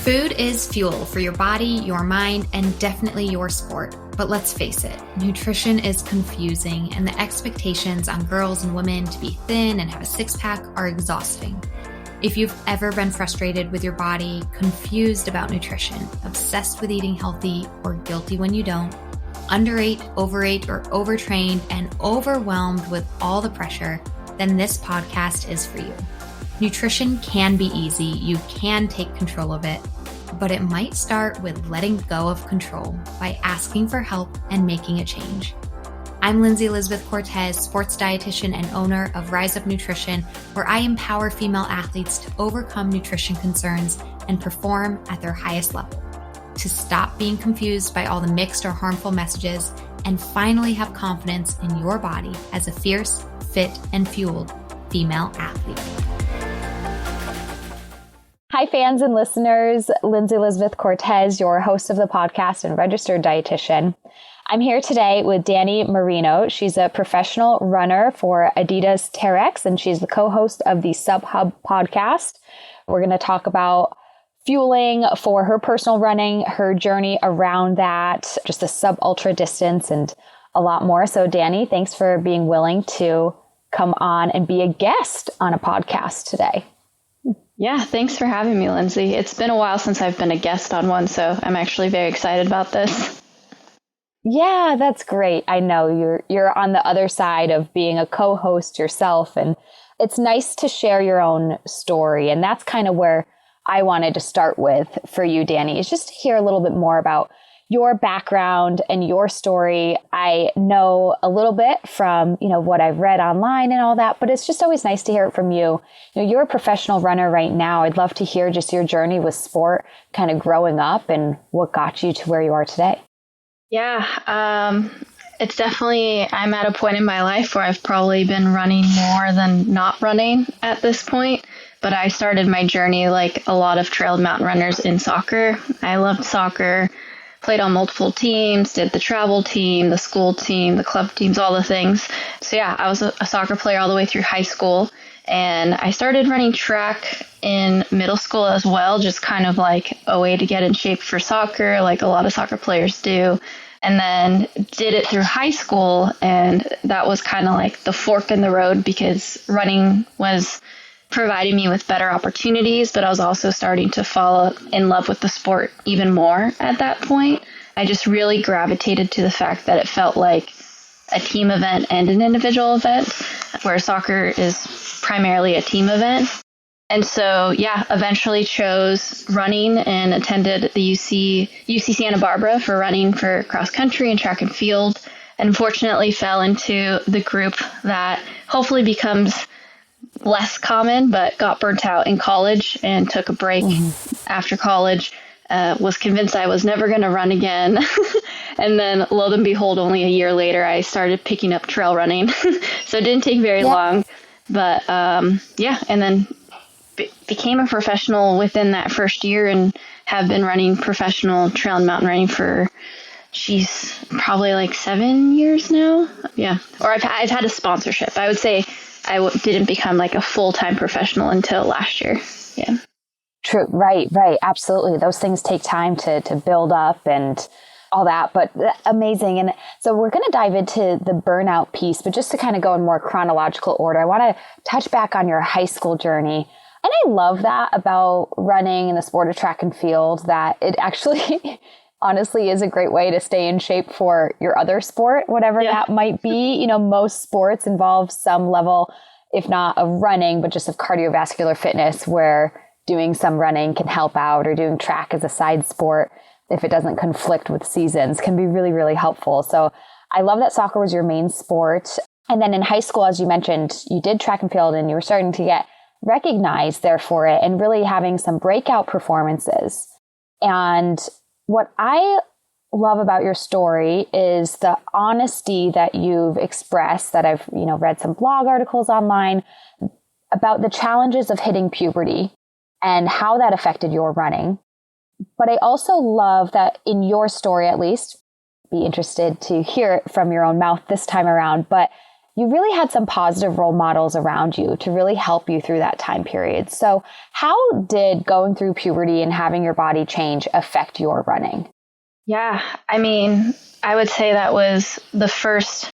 Food is fuel for your body, your mind, and definitely your sport. But let's face it, nutrition is confusing, and the expectations on girls and women to be thin and have a six-pack are exhausting. If you've ever been frustrated with your body, confused about nutrition, obsessed with eating healthy, or guilty when you don't, underate, overate, or overtrained, and overwhelmed with all the pressure, then this podcast is for you. Nutrition can be easy, you can take control of it, but it might start with letting go of control by asking for help and making a change. I'm Lindsay Elizabeth Cortez, sports dietitian and owner of Rise Up Nutrition, where I empower female athletes to overcome nutrition concerns and perform at their highest level, to stop being confused by all the mixed or harmful messages, and finally have confidence in your body as a fierce, fit, and fueled female athlete. Hi, fans and listeners. Lindsay Elizabeth Cortez, your host of the podcast and registered dietitian. I'm here today with Dani Moreno. She's a professional runner for Adidas Terrex, and she's the co-host of the SubHub podcast. We're going to talk about fueling for her personal running, her journey around that, just the sub-ultra distance, and a lot more. So, Dani, thanks for being willing to come on and be a guest on a podcast today. Yeah, thanks for having me, Lindsay. It's been a while since I've been a guest on one, so I'm actually very excited about this. Yeah, that's great. I know you're on the other side of being a co-host yourself, and it's nice to share your own story. And that's kind of where I wanted to start with for you, Dani, is just to hear a little bit more about your background and your story. I know a little bit from, what I've read online and all that, but it's just always nice to hear it from you. You're a professional runner right now. I'd love to hear just your journey with sport, kind of growing up and what got you to where you are today. Yeah, it's definitely, I'm at a point in my life where I've probably been running more than not running at this point. But I started my journey like a lot of trail mountain runners in soccer. I loved soccer. Played on multiple teams, did the travel team, the school team, the club teams, all the things. So yeah, I was a soccer player all the way through high school. And I started running track in middle school as well, just kind of like a way to get in shape for soccer, like a lot of soccer players do. And then did it through high school. And that was kind of like the fork in the road because running was providing me with better opportunities, but I was also starting to fall in love with the sport even more at that point. I just really gravitated to the fact that it felt like a team event and an individual event, where soccer is primarily a team event. And so, yeah, eventually chose running and attended the UC Santa Barbara for running for cross country and track and field. And unfortunately fell into the group that hopefully becomes less common, but got burnt out in college and took a break after college. Was convinced I was never going to run again. And then lo and behold, only a year later, I started picking up trail running. So it didn't take very long, but and then became a professional within that first year and have been running professional trail and mountain running for, probably like 7 years now. Yeah. Or I've had a sponsorship. I would say I didn't become like a full-time professional until last year. Yeah. True. Right. Absolutely. Those things take time to build up and all that, but amazing. And so we're going to dive into the burnout piece, but just to kind of go in more chronological order, I want to touch back on your high school journey. And I love that about running in the sport of track and field, that it actually honestly is a great way to stay in shape for your other sport, whatever that might be. Most sports involve some level, if not of running, but just of cardiovascular fitness, where doing some running can help out, or doing track as a side sport, if it doesn't conflict with seasons, can be really, really helpful. So I love that soccer was your main sport. And then in high school, as you mentioned, you did track and field and you were starting to get recognized there for it and really having some breakout performances. And what I love about your story is the honesty that you've expressed, that I've, read some blog articles online about the challenges of hitting puberty and how that affected your running. But I also love that in your story, at least, be interested to hear it from your own mouth this time around, but you really had some positive role models around you to really help you through that time period. So how did going through puberty and having your body change affect your running? Yeah, I mean, I would say that was the first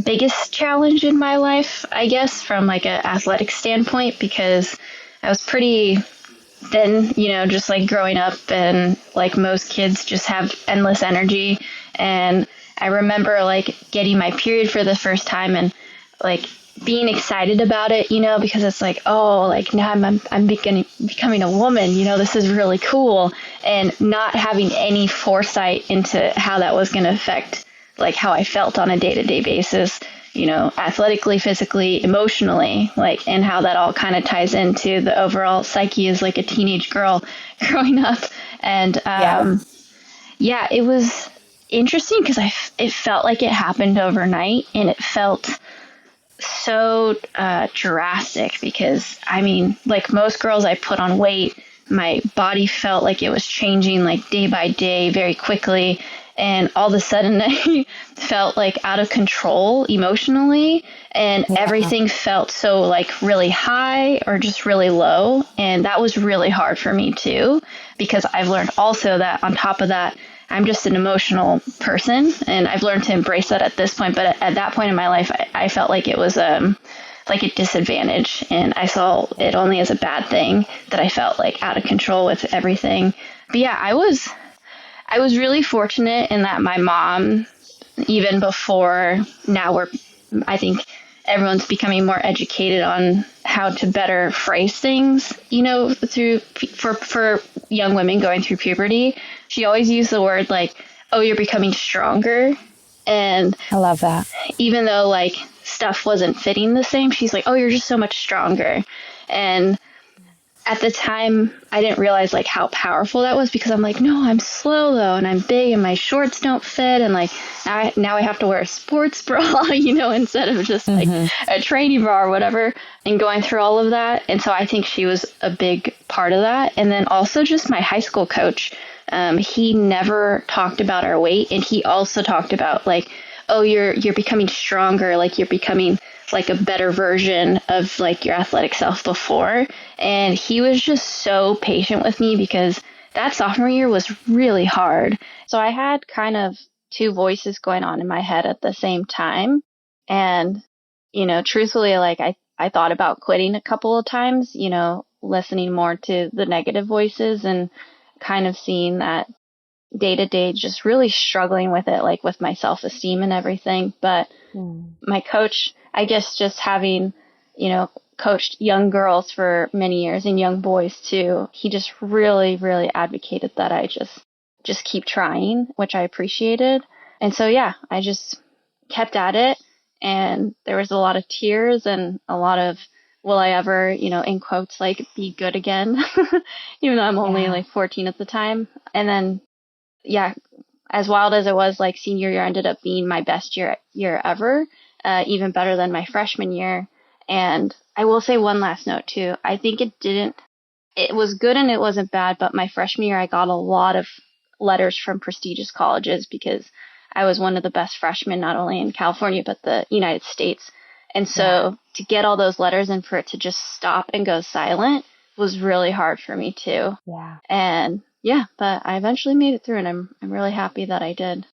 biggest challenge in my life, I guess, from like an athletic standpoint, because I was pretty thin, just like growing up, and like most kids just have endless energy. And I remember like getting my period for the first time and like being excited about it, because it's like, oh, like now I'm becoming a woman, this is really cool, and not having any foresight into how that was going to affect like how I felt on a day-to-day basis, athletically, physically, emotionally, like, and how that all kind of ties into the overall psyche as like a teenage girl growing up. And yeah, it was interesting because it felt like it happened overnight, and it felt so drastic because, I mean, like most girls, I put on weight. My body felt like it was changing like day by day very quickly. And all of a sudden I felt like out of control emotionally, and everything felt so like really high or just really low. And that was really hard for me too, because I've learned also that on top of that, I'm just an emotional person, and I've learned to embrace that at this point. But at that point in my life, I felt like it was like a disadvantage, and I saw it only as a bad thing, that I felt like out of control with everything. But yeah, I was really fortunate in that my mom, even before now, I think everyone's becoming more educated on how to better phrase things, for young women going through puberty. She always used the word like, oh, you're becoming stronger. And I love that. Even though like stuff wasn't fitting the same, she's like, oh, you're just so much stronger. And at the time, I didn't realize like how powerful that was, because I'm like, no, I'm slow though, and I'm big, and my shorts don't fit, and like now I have to wear a sports bra, instead of just like a training bra or whatever, and going through all of that. And so I think she was a big part of that. And then also just my high school coach, he never talked about our weight, and he also talked about like, oh, you're becoming stronger, like you're becoming like a better version of like your athletic self before. And he was just so patient with me, because that sophomore year was really hard. So I had kind of two voices going on in my head at the same time. And, truthfully, like I thought about quitting a couple of times, listening more to the negative voices, and kind of seeing that day to day, just really struggling with it, like with my self-esteem and everything. But my coach, I guess just having, coached young girls for many years and young boys too, he just really, really advocated that I just keep trying, which I appreciated. And so, yeah, I just kept at it, and there was a lot of tears and a lot of, will I ever, in quotes, like be good again, even though I'm only like 14 at the time. And then, yeah, as wild as it was, like senior year ended up being my best year ever, even better than my freshman year. And I will say one last note too. I think it was good and it wasn't bad, but my freshman year I got a lot of letters from prestigious colleges, because I was one of the best freshmen, not only in California, but the United States. And so to get all those letters and for it to just stop and go silent was really hard for me too. Yeah. And yeah, but I eventually made it through, and I'm really happy that I did.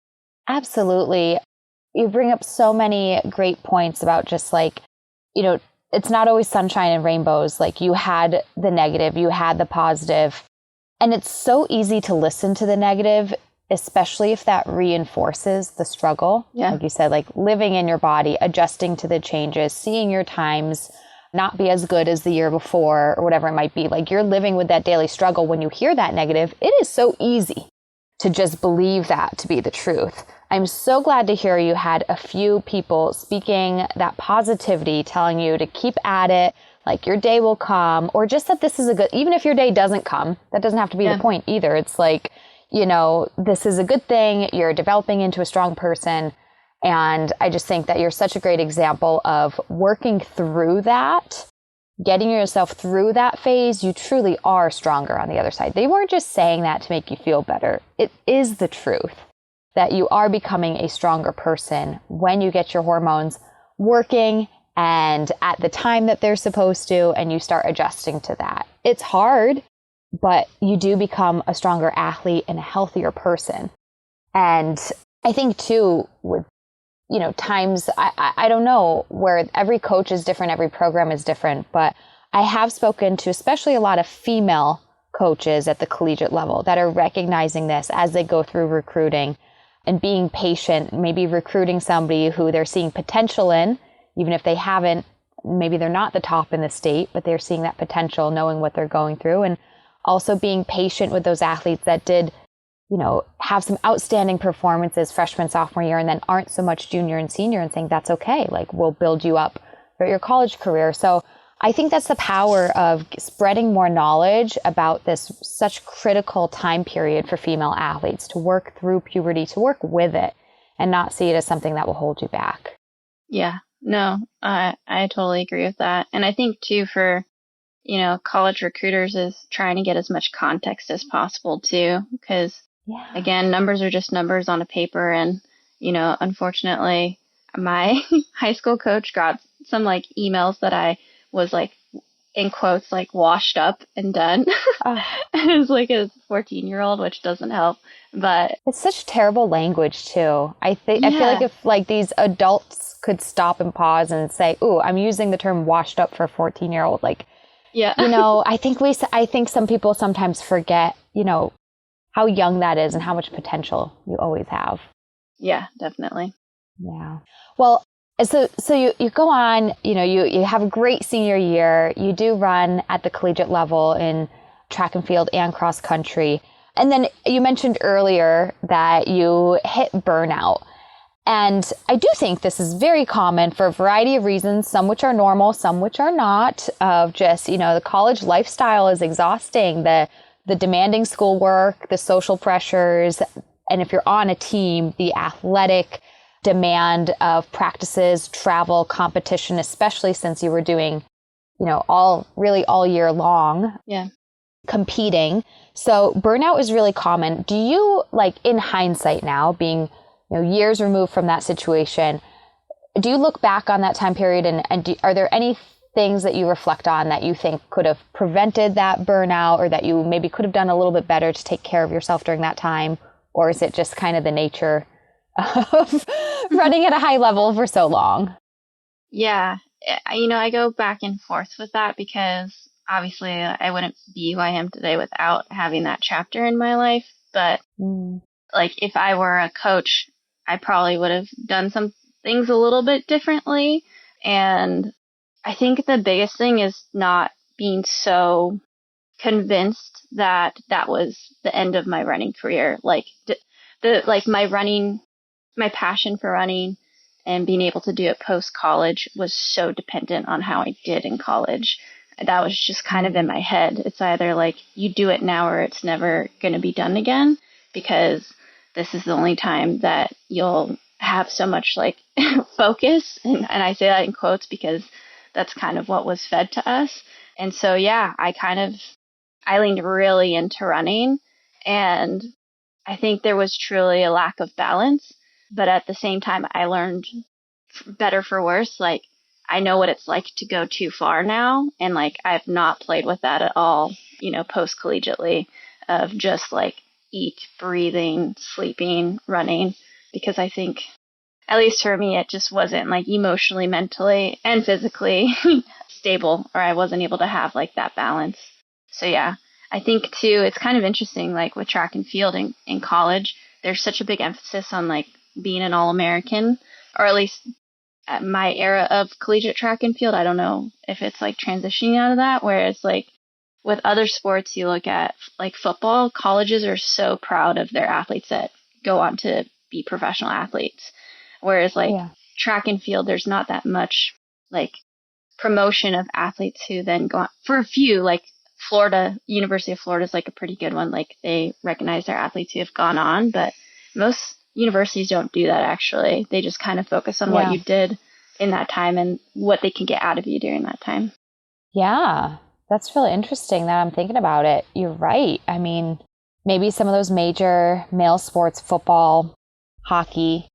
Absolutely. You bring up so many great points about just like, it's not always sunshine and rainbows. Like you had the negative, you had the positive, and it's so easy to listen to the negative, especially if that reinforces the struggle. Yeah. Like you said, like living in your body, adjusting to the changes, seeing your times not be as good as the year before or whatever it might be. Like you're living with that daily struggle. When you hear that negative, it is so easy to just believe that to be the truth. I'm so glad to hear you had a few people speaking that positivity, telling you to keep at it, like your day will come, or just that this is a good, even if your day doesn't come, that doesn't have to be the point either. It's like, this is a good thing. You're developing into a strong person. And I just think that you're such a great example of working through that, getting yourself through that phase. You truly are stronger on the other side. They weren't just saying that to make you feel better. It is the truth that you are becoming a stronger person when you get your hormones, working and at the time that they're supposed to, and you start adjusting to that. It's hard, but you do become a stronger athlete and a healthier person. And I think too, with, times, I don't know, where every coach is different, every program is different, but I have spoken to especially a lot of female coaches at the collegiate level that are recognizing this as they go through recruiting and being patient, maybe recruiting somebody who they're seeing potential in, even if they haven't, maybe they're not the top in the state, but they're seeing that potential, knowing what they're going through, and also being patient with those athletes that did, have some outstanding performances freshman, sophomore year, and then aren't so much junior and senior, and saying that's okay. Like, we'll build you up for your college career. So I think that's the power of spreading more knowledge about this such critical time period for female athletes, to work through puberty, to work with it and not see it as something that will hold you back. Yeah, no, I totally agree with that. And I think too, for, college recruiters, is trying to get as much context as possible too, because again, numbers are just numbers on a paper. And, unfortunately, my high school coach got some emails that I was in quotes, washed up and done. It was a 14-year-old, which doesn't help. But it's such terrible language too. I feel like if these adults could stop and pause and say, "Ooh, I'm using the term washed up for a 14-year-old." I think some people sometimes forget, how young that is and how much potential you always have. Yeah, definitely. Yeah. Well, so you go on, you have a great senior year. You do run at the collegiate level in track and field and cross country. And then you mentioned earlier that you hit burnout. And I do think this is very common for a variety of reasons, some which are normal, some which are not, of just, the college lifestyle is exhausting, the demanding schoolwork, the social pressures, and if you're on a team, the athletic demand of practices, travel, competition, especially since you were doing, all year long, competing. So burnout is really common. Do you, in hindsight now, being, years removed from that situation, do you look back on that time period and are there any things that you reflect on that you think could have prevented that burnout, or that you maybe could have done a little bit better to take care of yourself during that time? Or is it just kind of the nature of running at a high level for so long? Yeah. I go back and forth with that, because obviously I wouldn't be who I am today without having that chapter in my life. But if I were a coach, I probably would have done some things a little bit differently. And I think the biggest thing is not being so convinced that that was the end of my running career. My passion for running and being able to do it post college was so dependent on how I did in college. That was just kind of in my head. It's either you do it now or it's never going to be done again, because this is the only time that you'll have so much focus. And I say that in quotes because that's kind of what was fed to us. And so, I leaned really into running, and I think there was truly a lack of balance. But at the same time, I learned, better for worse, I know what it's like to go too far now. And I've not played with that at all, post collegiately, of just eat, breathing, sleeping, running, because I think, at least for me, it just wasn't emotionally, mentally, and physically stable, or I wasn't able to have that balance. So yeah, I think too, it's kind of interesting, with track and field in college, there's such a big emphasis on being an All-American, or at least at my era of collegiate track and field. I don't know if it's transitioning out of that, whereas with other sports, you look at football, colleges are so proud of their athletes that go on to be professional athletes. Whereas track and field, there's not that much promotion of athletes who then go on. For a few, Florida, University of Florida is a pretty good one. They recognize their athletes who have gone on, but most universities don't do that actually. They just kind of focus on what you did in that time and what they can get out of you during that time. Yeah, that's really interesting that I'm thinking about it. You're right. I mean, maybe some of those major male sports, football, hockey,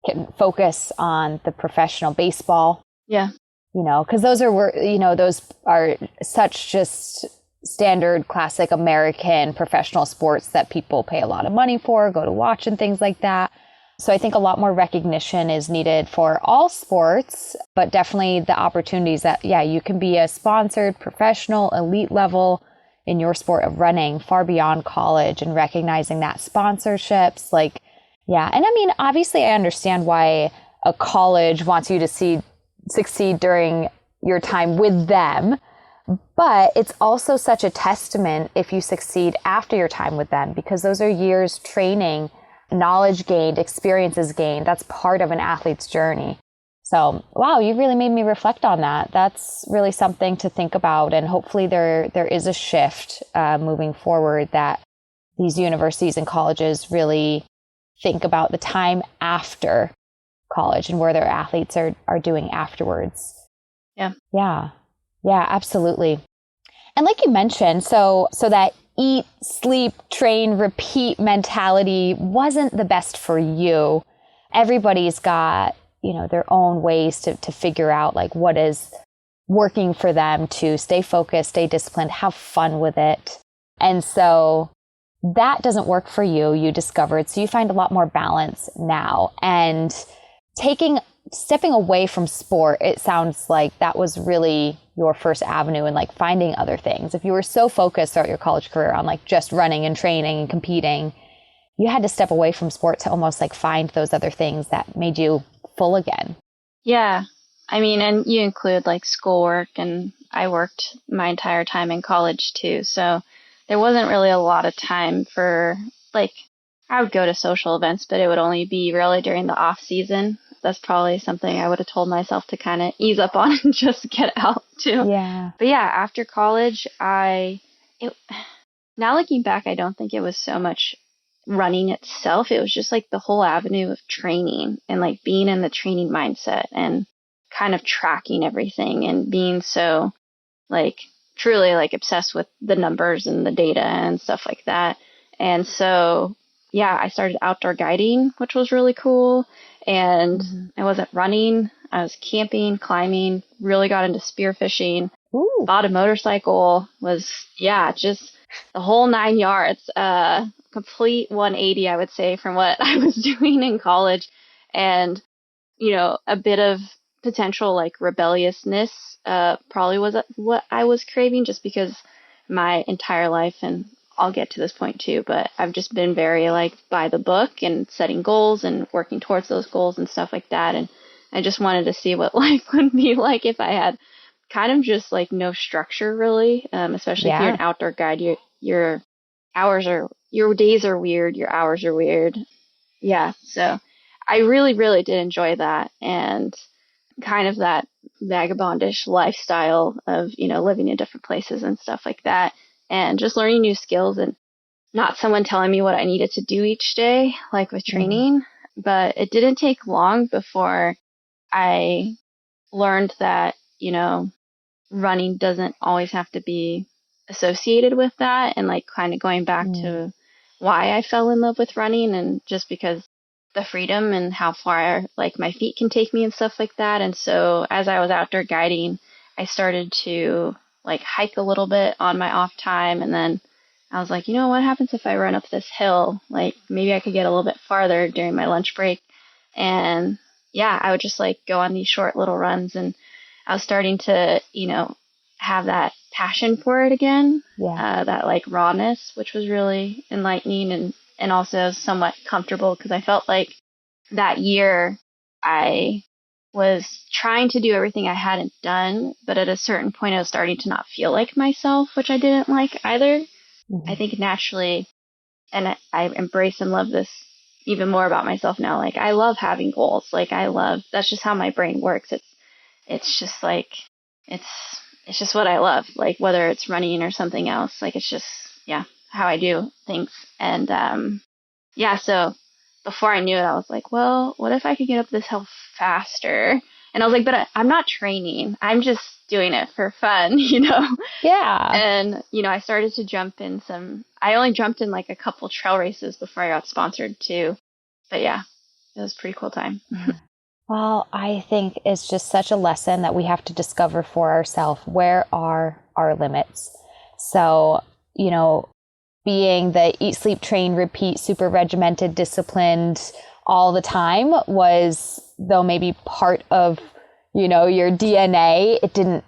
can focus on the professional baseball. Yeah. Because those are such just standard classic American professional sports that people pay a lot of money for, go to watch and things like that. So I think a lot more recognition is needed for all sports, but definitely the opportunities that, you can be a sponsored professional elite level in your sport of running far beyond college, and recognizing that sponsorships, and I mean, obviously I understand why a college wants you to succeed during your time with them, but it's also such a testament if you succeed after your time with them, because those are years training, knowledge gained, experiences gained. That's part of an athlete's journey. So, wow, you really made me reflect on that. That's really something to think about. And hopefully there is a shift moving forward, that these universities and colleges really think about the time after college and where their athletes are doing afterwards. Yeah. Yeah. Yeah, absolutely. And like you mentioned, so that eat, sleep, train, repeat mentality wasn't the best for you. Everybody's got, their own ways to figure out what is working for them to stay focused, stay disciplined, have fun with it. And so that doesn't work for you, you discovered. So you find a lot more balance now. And stepping away from sport, it sounds like that was really your first avenue in finding other things. If you were so focused throughout your college career on just running and training and competing, you had to step away from sport to almost find those other things that made you full again. Yeah. I mean, and you include schoolwork, and I worked my entire time in college too. So there wasn't really a lot of time for I would go to social events, but it would only be really during the off season. That's probably something I would have told myself to kind of ease up on and just get out too. Yeah. But yeah, after college, now looking back, I don't think it was so much running itself. It was just the whole avenue of training and being in the training mindset and kind of tracking everything and being so truly obsessed with the numbers and the data and stuff like that. And so, yeah, I started outdoor guiding, which was really cool. And I wasn't running. I was camping, climbing, really got into spearfishing, bought a motorcycle, just the whole 9 yards, complete 180, I would say, from what I was doing in college. And, a bit of potential rebelliousness probably was what I was craving, just because my entire life, and I'll get to this point too, but I've just been very by the book and setting goals and working towards those goals and stuff like that. And I just wanted to see what life would be like if I had kind of just no structure really, especially if you're an outdoor guide. Your days are weird, your hours are weird. Yeah, so I really, really did enjoy that, and kind of that vagabondish lifestyle of, living in different places and stuff like that, and just learning new skills, and not someone telling me what I needed to do each day, with training. But it didn't take long before I learned that, running doesn't always have to be associated with that, and kind of going back to why I fell in love with running, and just because the freedom and how far my feet can take me and stuff like that. And so as I was outdoor guiding, I started to hike a little bit on my off time, and then I was like, what happens if I run up this hill? Maybe I could get a little bit farther during my lunch break. And yeah, I would just go on these short little runs, and I was starting to, have that passion for it again. Yeah. That rawness, which was really enlightening, and also somewhat comfortable, because I felt that year I was trying to do everything I hadn't done, but at a certain point I was starting to not feel like myself, which I didn't like either. I think naturally, and I embrace and love this even more about myself now. I love having goals. That's just how my brain works. It's just it's just what I love. Whether it's running or something else, it's just, how I do things. And, so before I knew it, I was like, well, what if I could get up this hill faster? And I was like, but I'm not training. I'm just doing it for fun, Yeah. And, I started to jump in I only jumped in a couple trail races before I got sponsored too. But yeah, it was a pretty cool time. Well, I think it's just such a lesson that we have to discover for ourselves. Where are our limits? So, being the eat, sleep, train, repeat, super regimented, disciplined all the time was, though maybe part of, your DNA, it didn't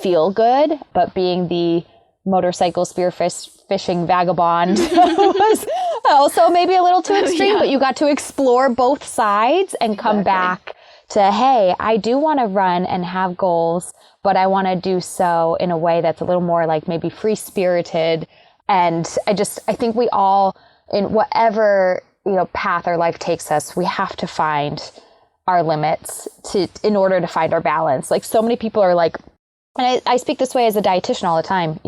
feel good, but being the motorcycle fishing vagabond was also maybe a little too extreme, but you got to explore both sides and come back to, hey, I do want to run and have goals, but I want to do so in a way that's a little more like maybe free-spirited. And I think we all, in whatever, path our life takes us, we have to find our limits in order to find our balance. Like, so many people are like, and I speak this way as a dietitian all the time,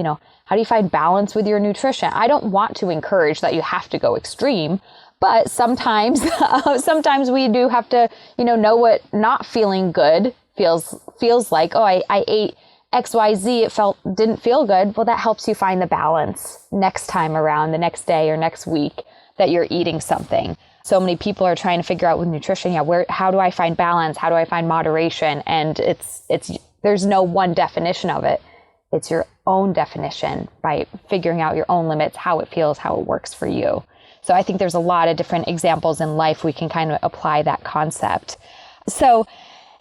how do you find balance with your nutrition? I don't want to encourage that you have to go extreme, but sometimes we do have to, know what not feeling good feels like. Oh, I ate XYZ, it didn't feel good. Well, that helps you find the balance next time around, the next day or next week that you're eating something. So many people are trying to figure out with nutrition, how do I find balance? How do I find moderation? And there's no one definition of it. It's your own definition by figuring out your own limits, how it feels, how it works for you. So I think there's a lot of different examples in life we can kind of apply that concept. So,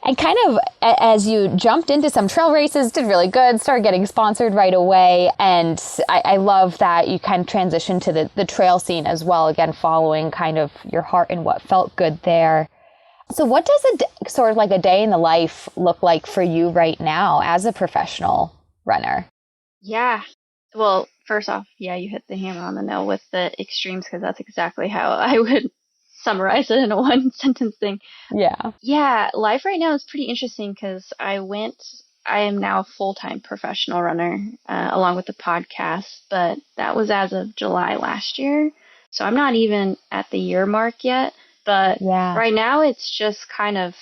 and kind of as you jumped into some trail races, did really good, started getting sponsored right away. And I love that you kind of transitioned to the trail scene as well, again, following kind of your heart and what felt good there. So what does sort of like a day in the life look like for you right now as a professional runner? Yeah. Well, first off, you hit the hammer on the nail with the extremes, because that's exactly how I would summarize it in a one sentence thing. Yeah. Yeah. Life right now is pretty interesting because I am now a full-time professional runner, along with the podcast, but that was as of July last year. So I'm not even at the year mark yet, but right now it's just kind of,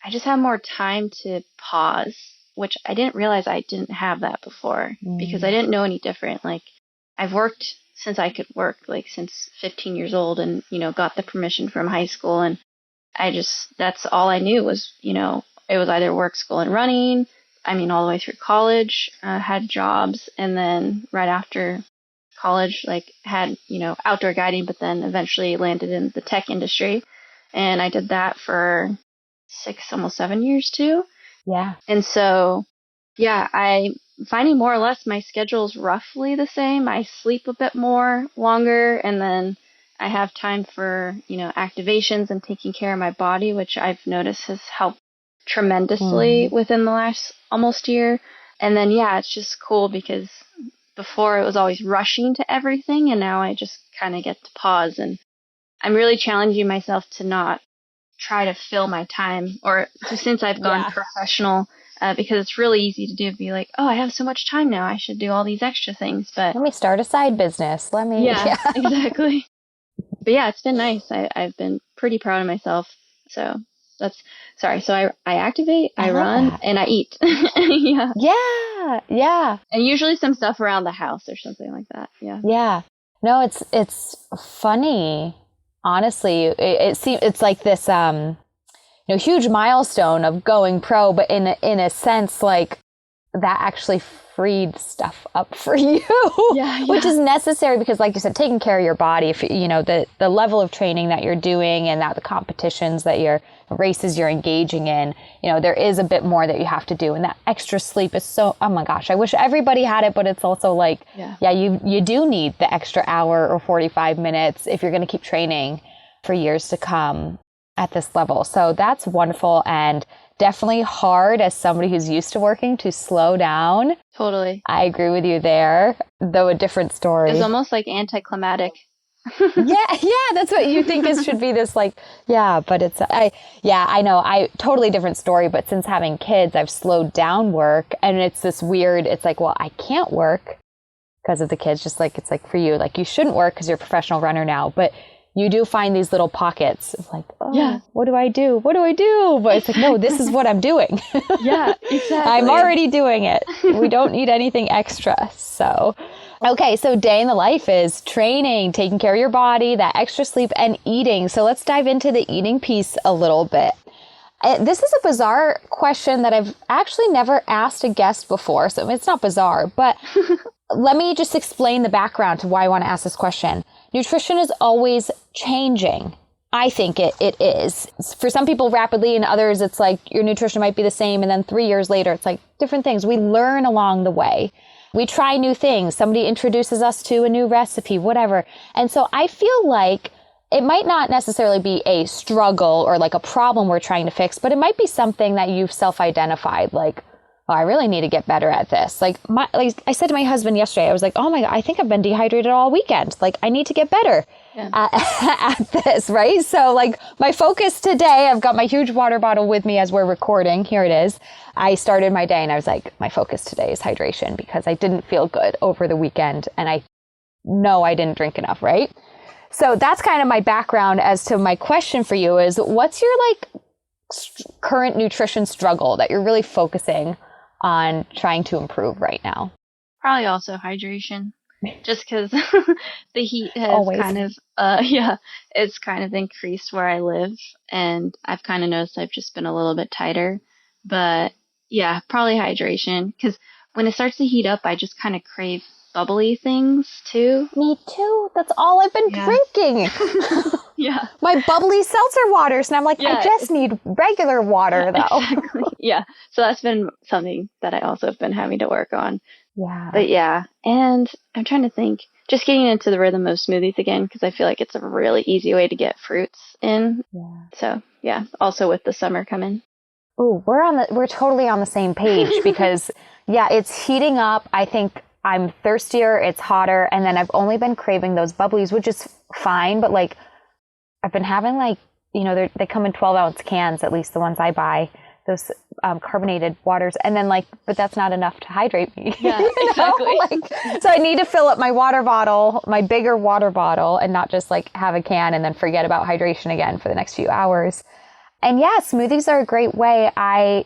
I just have more time to pause, which I didn't realize I didn't have that before because I didn't know any different. Like, I've worked since I could work, like since 15 years old, and, got the permission from high school. And that's all I knew was, it was either work, school, and running. I mean, all the way through college, had jobs. And then right after college, like had, outdoor guiding, but then eventually landed in the tech industry. And I did that for 6, almost 7 years too. Yeah. And so, I'm finding more or less my schedule's roughly the same. I sleep a bit more longer, and then I have time for, activations and taking care of my body, which I've noticed has helped tremendously within the last almost year. And then, it's just cool because before it was always rushing to everything, and now I just kind of get to pause. And I'm really challenging myself to not try to fill my time, or since I've gone professional, because it's really easy to do, be like, oh, I have so much time now, I should do all these extra things. But let me start a side business. Exactly. But it's been nice. I've been pretty proud of myself. So so I activate, I run, and I eat. Yeah. And usually some stuff around the house or something like that. Yeah. No, it's funny. Honestly, it seems it's like this huge milestone of going pro, but in a sense, like, that actually freed stuff up for you, which is necessary because, like you said, taking care of your body, if the level of training that you're doing and that the competitions that races you're engaging in, there is a bit more that you have to do. And that extra sleep is so, oh my gosh, I wish everybody had it, but it's also like, you do need the extra hour or 45 minutes if you're going to keep training for years to come at this level. So that's wonderful, and definitely hard as somebody who's used to working to slow down. Totally. I agree with you there, though a different story. It's almost like anticlimactic. That's what you think should be this, like, but it's, I know, totally different story, but since having kids, I've slowed down work, and it's this weird, it's like, well, I can't work because of the kids, just like, it's like for you, like, you shouldn't work because you're a professional runner now, but you do find these little pockets of like, what do I do? What do I do? But it's like, no, this is what I'm doing. Exactly. I'm already doing it. We don't need anything extra. So Okay, so day in the life is training, taking care of your body, that extra sleep, and eating. So let's dive into the eating piece a little bit. This is a bizarre question that I've actually never asked a guest before, so it's not bizarre, but let me just explain the background to why I want to ask this question. Nutrition is always changing. I think it is. For some people rapidly, and others it's like your nutrition might be the same, and then 3 years later it's like different things. We learn along the way. We try new things. Somebody introduces us to a new recipe, whatever. And so I feel like it might not necessarily be a struggle or like a problem we're trying to fix, but it might be something that you've self-identified, like, oh, I really need to get better at this. Like I said to my husband yesterday, I was like, oh my God, I think I've been dehydrated all weekend. Like I need to get better at this, right? So like my focus today, I've got my huge water bottle with me as we're recording. Here it is. I started my day and I was like, my focus today is hydration because I didn't feel good over the weekend and I know I didn't drink enough, right? So that's kind of my background as to my question for you is what's your like current nutrition struggle that you're really focusing on trying to improve right now? Probably also hydration, just because the heat has Always. it's kind of increased where I live, and I've kind of noticed I've just been a little bit tighter. But yeah, probably hydration, because when it starts to heat up, I just kind of crave bubbly things too. Me too. That's all I've been drinking. Yeah. My bubbly seltzer waters. And I'm like, I just need regular water though. Exactly. Yeah. So that's been something that I also have been having to work on. Yeah. But yeah. And I'm trying to think, just getting into the rhythm of smoothies again, because I feel like it's a really easy way to get fruits in. Yeah. So yeah. Also with the summer coming. Oh, we're totally on the same page because it's heating up. I think I'm thirstier, it's hotter, and then I've only been craving those bubblies, which is fine, but like I've been having like, they come in 12-ounce cans, at least the ones I buy, those carbonated waters, and then like, but that's not enough to hydrate me. Yeah, exactly. So I need to fill up my water bottle, my bigger water bottle, and not just like have a can and then forget about hydration again for the next few hours. And yeah, smoothies are a great way.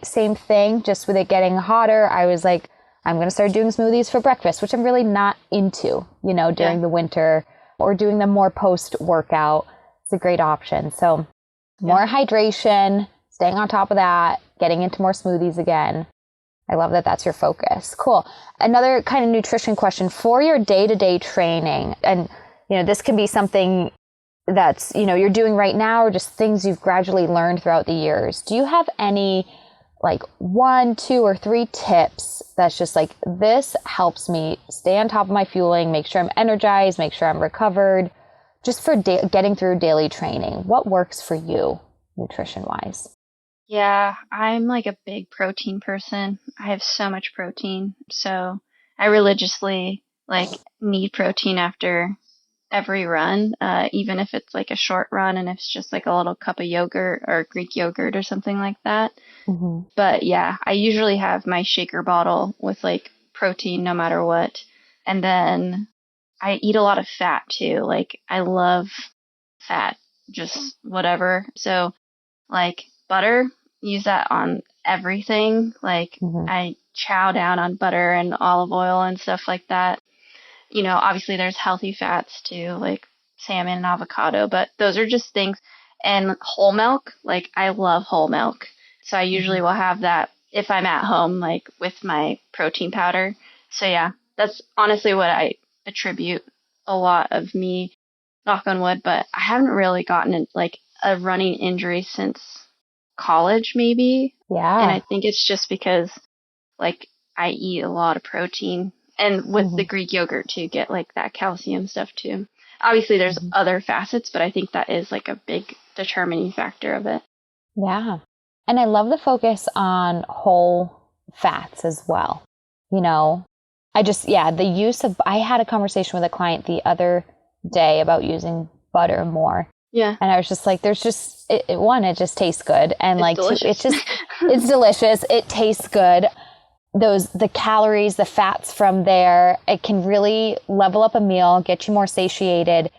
Same thing, just with it getting hotter, I was like, I'm going to start doing smoothies for breakfast, which I'm really not into, during the winter, or doing them more post-workout. It's a great option. So more hydration, staying on top of that, getting into more smoothies again. I love that that's your focus. Cool. Another kind of nutrition question for your day-to-day training. And, this can be something that's, you're doing right now or just things you've gradually learned throughout the years. Do you have any like 1, 2, or 3 tips that's just like, this helps me stay on top of my fueling, make sure I'm energized, make sure I'm recovered, just for getting through daily training? What works for you nutrition-wise? Yeah, I'm like a big protein person. I have so much protein. So I religiously like need protein after every run, even if it's like a short run and if it's just like a little cup of yogurt or Greek yogurt or something like that. Mm-hmm. But yeah, I usually have my shaker bottle with like protein no matter what. And then I eat a lot of fat too. Like I love fat, just whatever. So like butter, use that on everything. Like I chow down on butter and olive oil and stuff like that. Obviously there's healthy fats too, like salmon and avocado, but those are just things. And whole milk, like I love whole milk. So I usually will have that if I'm at home, like with my protein powder. So yeah, that's honestly what I attribute a lot of me, knock on wood, but I haven't really gotten like a running injury since college maybe. Yeah. And I think it's just because like I eat a lot of protein. And with the Greek yogurt to get like that calcium stuff too. Obviously there's other facets, but I think that is like a big determining factor of it. Yeah. And I love the focus on whole fats as well. I had a conversation with a client the other day about using butter more. Yeah. And I was just like, there's just, it just tastes good. And it's delicious. It tastes good. The calories, the fats from there, it can really level up a meal, get you more satiated.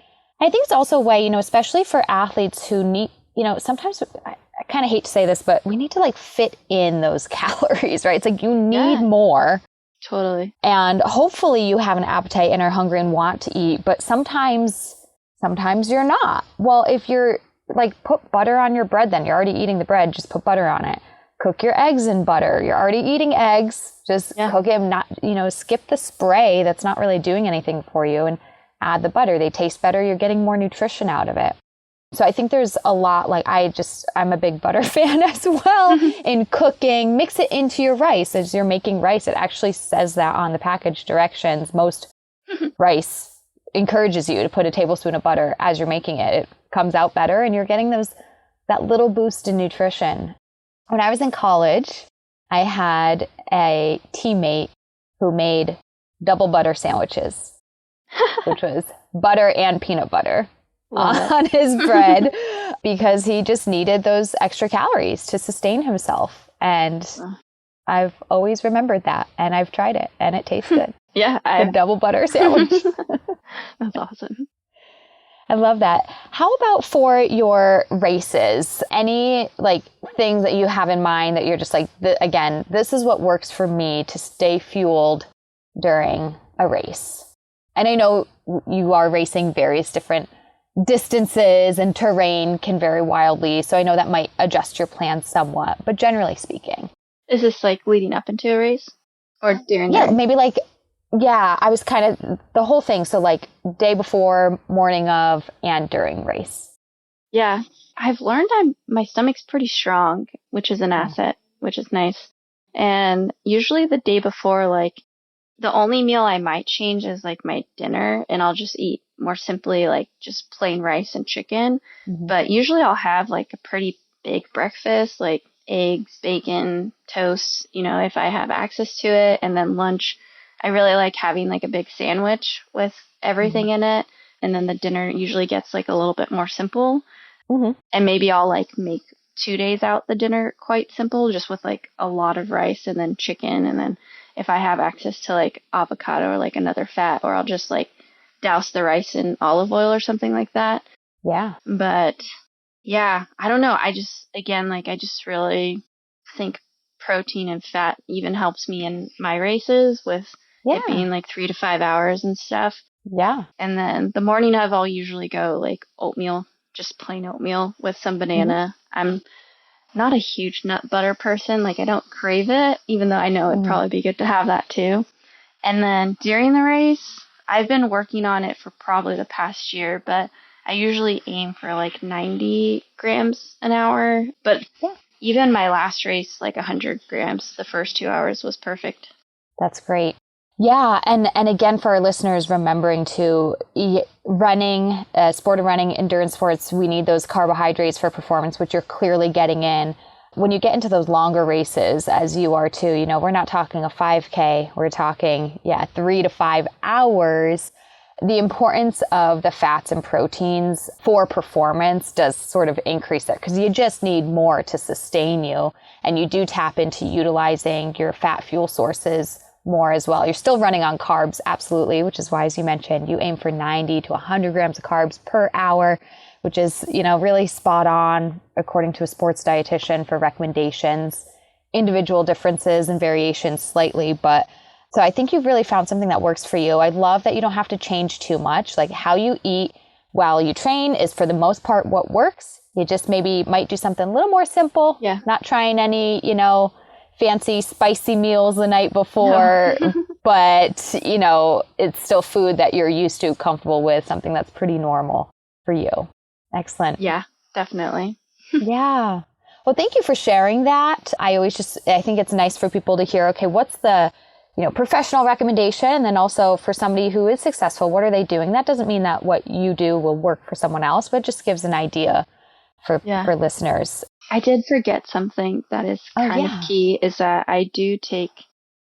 I think it's also a way, especially for athletes who need, sometimes I kind of hate to say this, but we need to like fit in those calories, right? It's like you need more. Totally. And hopefully you have an appetite and are hungry and want to eat, but sometimes you're not. Well, if you're like, put butter on your bread, then you're already eating the bread, just put butter on it. Cook your eggs in butter. You're already eating eggs. Just cook them, not, skip the spray that's not really doing anything for you and add the butter. They taste better. You're getting more nutrition out of it. So I think there's a lot, like I'm a big butter fan as well in cooking. Mix it into your rice as you're making rice. It actually says that on the package directions. Most rice encourages you to put a tablespoon of butter as you're making it. It comes out better and you're getting that little boost in nutrition. When I was in college, I had a teammate who made double butter sandwiches, which was butter and peanut butter on his bread because he just needed those extra calories to sustain himself. And I've always remembered that, and I've tried it, and it tastes good. Yeah. A double butter sandwich. That's awesome. I love that. How about for your races? Any things that you have in mind that you're just like, again, this is what works for me to stay fueled during a race? And I know you are racing various different distances and terrain can vary wildly. So I know that might adjust your plan somewhat, but generally speaking. Is this leading up into a race or during? Yeah, maybe I was kind of the whole thing. So day before, morning of, and during race. Yeah. I've learned my stomach's pretty strong, which is an asset, which is nice. And usually the day before, the only meal I might change is my dinner, and I'll just eat more simply just plain rice and chicken. Mm-hmm. But usually I'll have a pretty big breakfast, eggs, bacon, toast, if I have access to it. And then lunch, I really like having a big sandwich with everything in it. And then the dinner usually gets a little bit more simple. Mm-hmm. And maybe I'll make 2 days out the dinner quite simple, just with a lot of rice and then chicken. And then if I have access to avocado or another fat, or I'll just douse the rice in olive oil or something like that. Yeah. But yeah, I don't know. I just really think protein and fat even helps me in my races with it being 3 to 5 hours and stuff. Yeah. And then the morning of, I'll usually go oatmeal, just plain oatmeal with some banana. Mm-hmm. I'm not a huge nut butter person. I don't crave it, even though I know it'd probably be good to have that too. And then during the race, I've been working on it for probably the past year, but I usually aim for 90 grams an hour. But even my last race, 100 grams, the first 2 hours was perfect. That's great. Yeah. And again, for our listeners, remembering to running, sport of running, endurance sports, we need those carbohydrates for performance, which you're clearly getting in. When you get into those longer races, as you are too, we're not talking a 5K, we're talking, 3 to 5 hours. The importance of the fats and proteins for performance does sort of increase there because you just need more to sustain you. And you do tap into utilizing your fat fuel sources more as well. You're still running on carbs, absolutely, which is why, as you mentioned, you aim for 90 to 100 grams of carbs per hour, which is, really spot on according to a sports dietitian for recommendations. Individual differences and variations slightly, but so I think you've really found something that works for you. I love that you don't have to change too much. How you eat while you train is for the most part what works. You just maybe might do something a little more simple. Yeah. Not trying any, fancy spicy meals the night before, but, it's still food that you're used to, comfortable with, something that's pretty normal for you. Excellent. Yeah, definitely. Yeah. Well, thank you for sharing that. I think it's nice for people to hear, okay, what's the, professional recommendation? And then also for somebody who is successful, what are they doing? That doesn't mean that what you do will work for someone else, but it just gives an idea for listeners. I did forget something that is kind of key is that I do take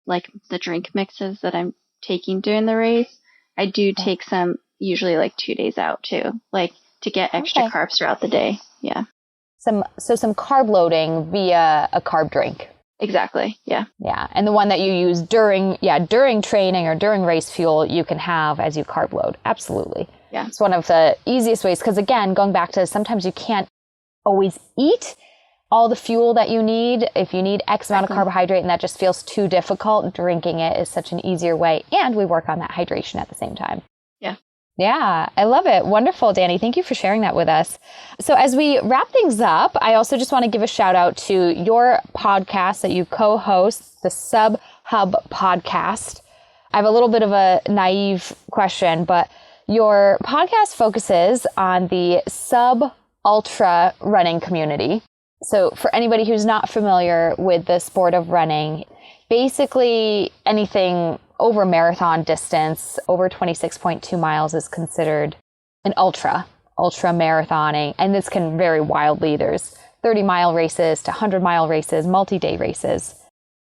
the drink mixes that I'm taking during the race. I do take some usually 2 days out too, to get extra carbs throughout the day. Yeah. Some carb loading via a carb drink. Exactly. Yeah. Yeah. And the one that you use during training or during race fuel, you can have as you carb load. Absolutely. Yeah. It's one of the easiest ways. Because again, going back to sometimes you can't always eat all the fuel that you need. If you need X amount of carbohydrate and that just feels too difficult, drinking it is such an easier way. And we work on that hydration at the same time. Yeah. Yeah, I love it. Wonderful, Dani. Thank you for sharing that with us. So as we wrap things up, I also just want to give a shout out to your podcast that you co-host, the SubHub podcast. I have a little bit of a naive question, but your podcast focuses on the sub-ultra running community. So for anybody who's not familiar with the sport of running, basically anything over marathon distance, over 26.2 miles is considered an ultra marathoning. And this can vary wildly. There's 30-mile races to 100-mile races, multi-day races.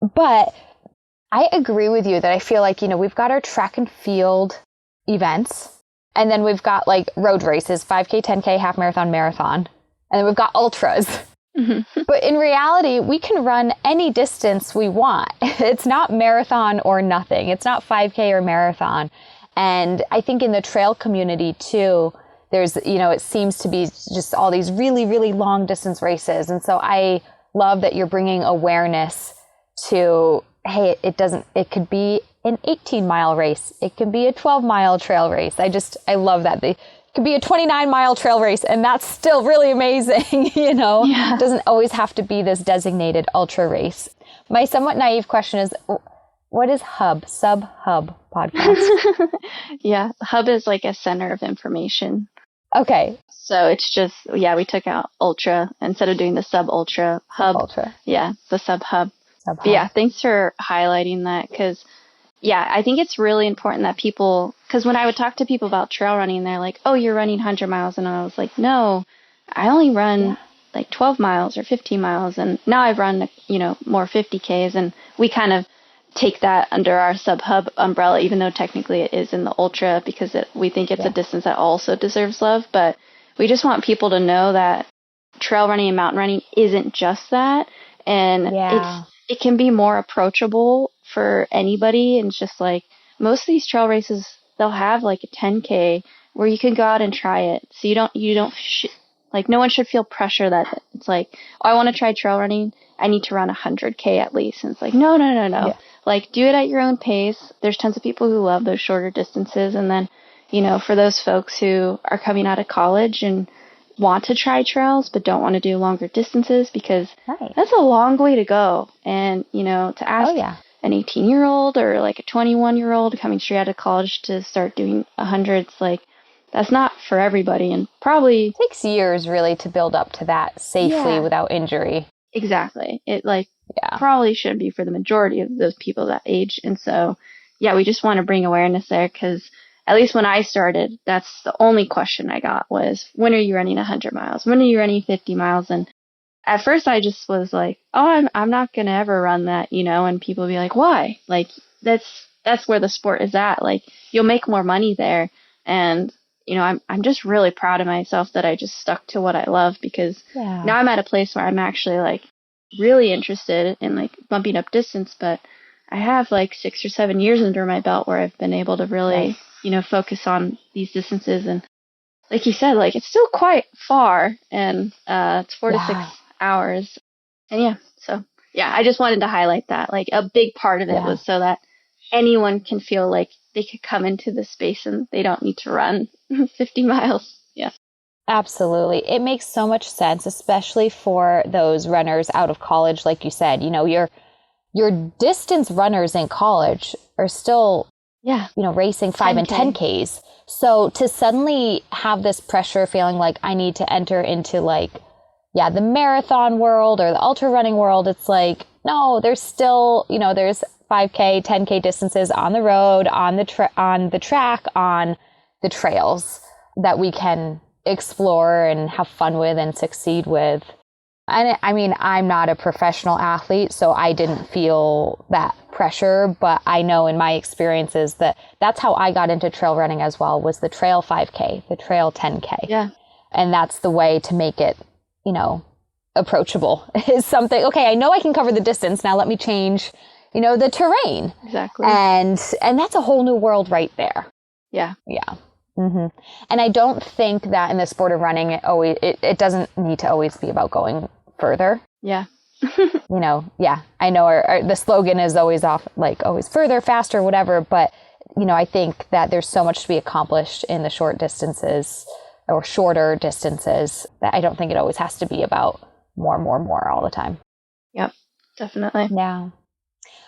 But I agree with you that I feel like, we've got our track and field events, and then we've got like road races, 5K, 10K, half marathon, marathon. And then we've got ultras. Mm-hmm. But in reality, we can run any distance we want. It's not marathon or nothing. It's not 5K or marathon. And I think in the trail community too, there's, it seems to be just all these really, really long distance races. And so I love that you're bringing awareness to, hey, it could be an 18-mile race. It could be a 12-mile trail race. I love that. It could be a 29-mile trail race, and that's still really amazing, Yeah. It doesn't always have to be this designated ultra race. My somewhat naive question is, what is SubHub podcast? Yeah, Hub is like a center of information. Okay. So it's just, we took out ultra instead of doing the sub-ultra hub. Ultra. Yeah, the SubHub. Yeah, thanks for highlighting that, because I think it's really important that people, because when I would talk to people about trail running, they're like, oh, you're running 100 miles. And I was like, no, I only run like 12 miles or 15 miles. And now I've run, more 50Ks. And we kind of take that under our SubHub umbrella, even though technically it is in the ultra, because we think it's a distance that also deserves love. But we just want people to know that trail running and mountain running isn't just that. And it can be more approachable for anybody. And it's just like most of these trail races, they'll have like a 10K where you can go out and try it. So no one should feel pressure that it's like, oh, I want to try trail running. I need to run 100K at least. And it's like, no. Yeah. Like, do it at your own pace. There's tons of people who love those shorter distances. And then, for those folks who are coming out of college and want to try trails but don't want to do longer distances, because that's a long way to go. And, to ask an 18-year-old or like a 21-year-old coming straight out of college to start doing 100s, like, that's not for everybody, and probably takes years really to build up to that safely without injury. Exactly. It probably should be for the majority of those people that age. And so, we just want to bring awareness there, because at least when I started, that's the only question I got was, when are you running 100 miles? When are you running 50 miles? And at first I just was like, oh, I'm not going to ever run that, and people would be like, why? Like, that's where the sport is at. Like, you'll make more money there. And, I'm just really proud of myself that I just stuck to what I love, because now I'm at a place where I'm actually like really interested in like bumping up distance, but I have like 6 or 7 years under my belt where I've been able to really focus on these distances. And like you said, like, it's still quite far, and it's 4 to 6 hours. And I just wanted to highlight that. Like, a big part of it was so that anyone can feel like they could come into this space and they don't need to run 50 miles. Yeah. Absolutely. It makes so much sense, especially for those runners out of college. Like you said, your distance runners in college are still racing 5 and 10Ks. So to suddenly have this pressure feeling like I need to enter into like, the marathon world or the ultra running world, it's like, no, there's still, there's 5K, 10K distances on the road, on the track, on the trails that we can explore and have fun with and succeed with. And I mean, I'm not a professional athlete, so I didn't feel that pressure, but I know in my experiences that's how I got into trail running as well, was the trail 5K, the trail 10K. Yeah. And that's the way to make it, approachable, is something, okay, I know I can cover the distance. Now let me change, the terrain. Exactly. And that's a whole new world right there. Yeah. Yeah. Mm-hmm. And I don't think that in the sport of running, it doesn't need to always be about going further. Yeah. Yeah, I know the slogan is always always further, faster, whatever. But, I think that there's so much to be accomplished in the shorter distances that I don't think it always has to be about more all the time. Yep, definitely. Yeah.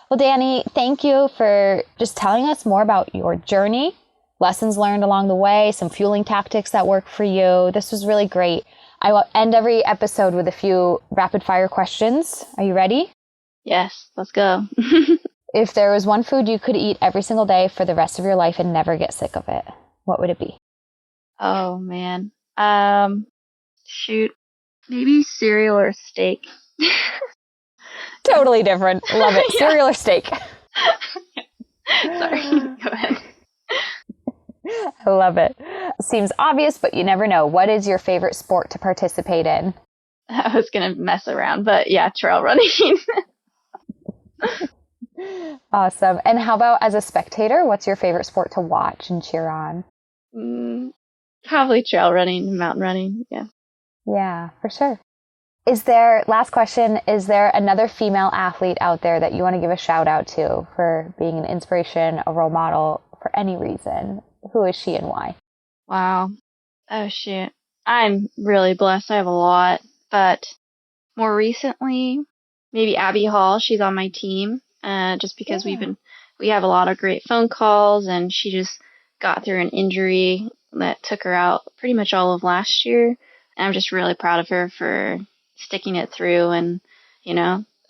Well, Dani, thank you for just telling us more about your journey, lessons learned along the way, some fueling tactics that work for you. This was really great. I will end every episode with a few rapid fire questions. Are you ready? Yes, let's go. If there was one food you could eat every single day for the rest of your life and never get sick of it, what would it be? Oh, man. Shoot. Maybe cereal or steak. Totally different. Love it. Yeah. Cereal or steak? Sorry. Go ahead. I love it. Seems obvious, but you never know. What is your favorite sport to participate in? I was going to mess around, but yeah, trail running. Awesome. And how about as a spectator? What's your favorite sport to watch and cheer on? Probably trail running and mountain running. Yeah. Yeah, for sure. Last question, is there another female athlete out there that you want to give a shout out to for being an inspiration, a role model for any reason? Who is she and why? Wow. Oh, shoot. I'm really blessed. I have a lot. But more recently, maybe Abby Hall. She's on my team. Just because we have a lot of great phone calls, and she just got through an injury that took her out pretty much all of last year. And I'm just really proud of her for sticking it through. And,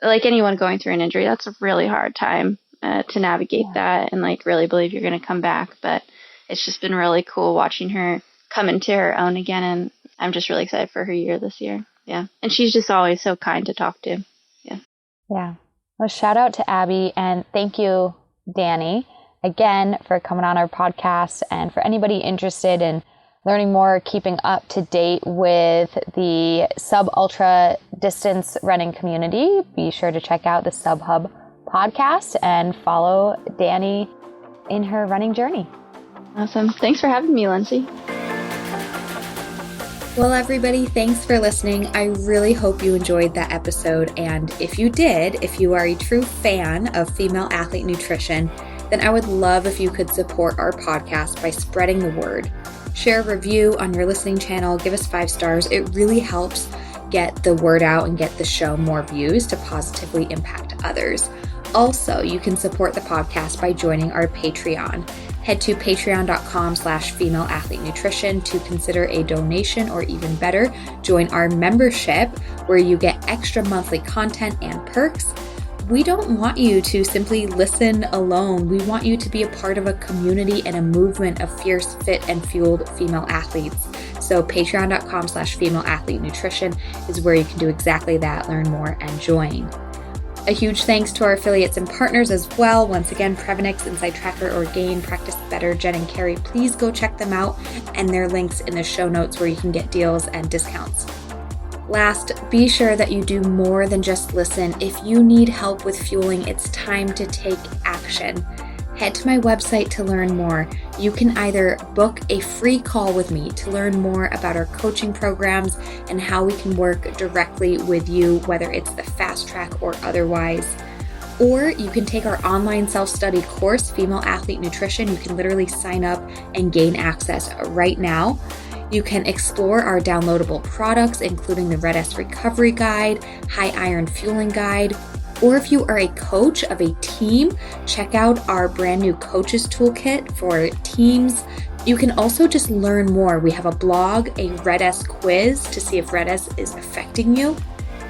like anyone going through an injury, that's a really hard time to navigate that and really believe you're going to come back. But it's just been really cool watching her come into her own again. And I'm just really excited for her year this year. Yeah. And she's just always so kind to talk to. Yeah. Yeah. Well, shout out to Abby, and thank you, Dani, again for coming on our podcast. And for anybody interested in learning more, keeping up to date with the sub-ultra distance running community, be sure to check out the SubHub podcast and follow Dani in her running journey. Awesome. Thanks for having me, Lindsay. Well, everybody, thanks for listening. I really hope you enjoyed that episode. And if you did, if you are a true fan of female athlete nutrition, then I would love if you could support our podcast by spreading the word. Share a review on your listening channel, give us 5 stars. It really helps get the word out and get the show more views to positively impact others. Also, you can support the podcast by joining our Patreon. Head to patreon.com/femaleathletenutrition to consider a donation, or even better, join our membership where you get extra monthly content and perks. We don't want you to simply listen alone. We want you to be a part of a community and a movement of fierce, fit, and fueled female athletes. So patreon.com/femaleathletenutrition is where you can do exactly that, learn more, and join. A huge thanks to our affiliates and partners as well. Once again, Prevenix, Inside Tracker, Orgain, Practice Better, Jen and Carrie. Please go check them out, and their links in the show notes where you can get deals and discounts. Last, be sure that you do more than just listen. If you need help with fueling, it's time to take action. Head to my website to learn more. You can either book a free call with me to learn more about our coaching programs and how we can work directly with you, whether it's the fast track or otherwise. Or you can take our online self-study course, Female Athlete Nutrition. You can literally sign up and gain access right now. You can explore our downloadable products, including the Red S Recovery Guide, High Iron Fueling Guide. Or if you are a coach of a team, check out our brand new Coaches Toolkit for teams. You can also just learn more. We have a blog, a Red S quiz to see if Red S is affecting you.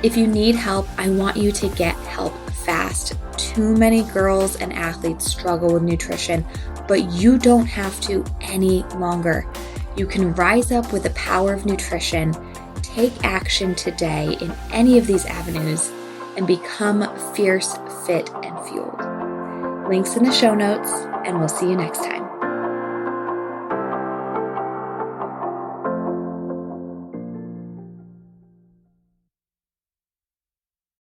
If you need help, I want you to get help fast. Too many girls and athletes struggle with nutrition, but you don't have to any longer. You can rise up with the power of nutrition, take action today in any of these avenues, and become fierce, fit, and fueled. Links in the show notes, and we'll see you next time.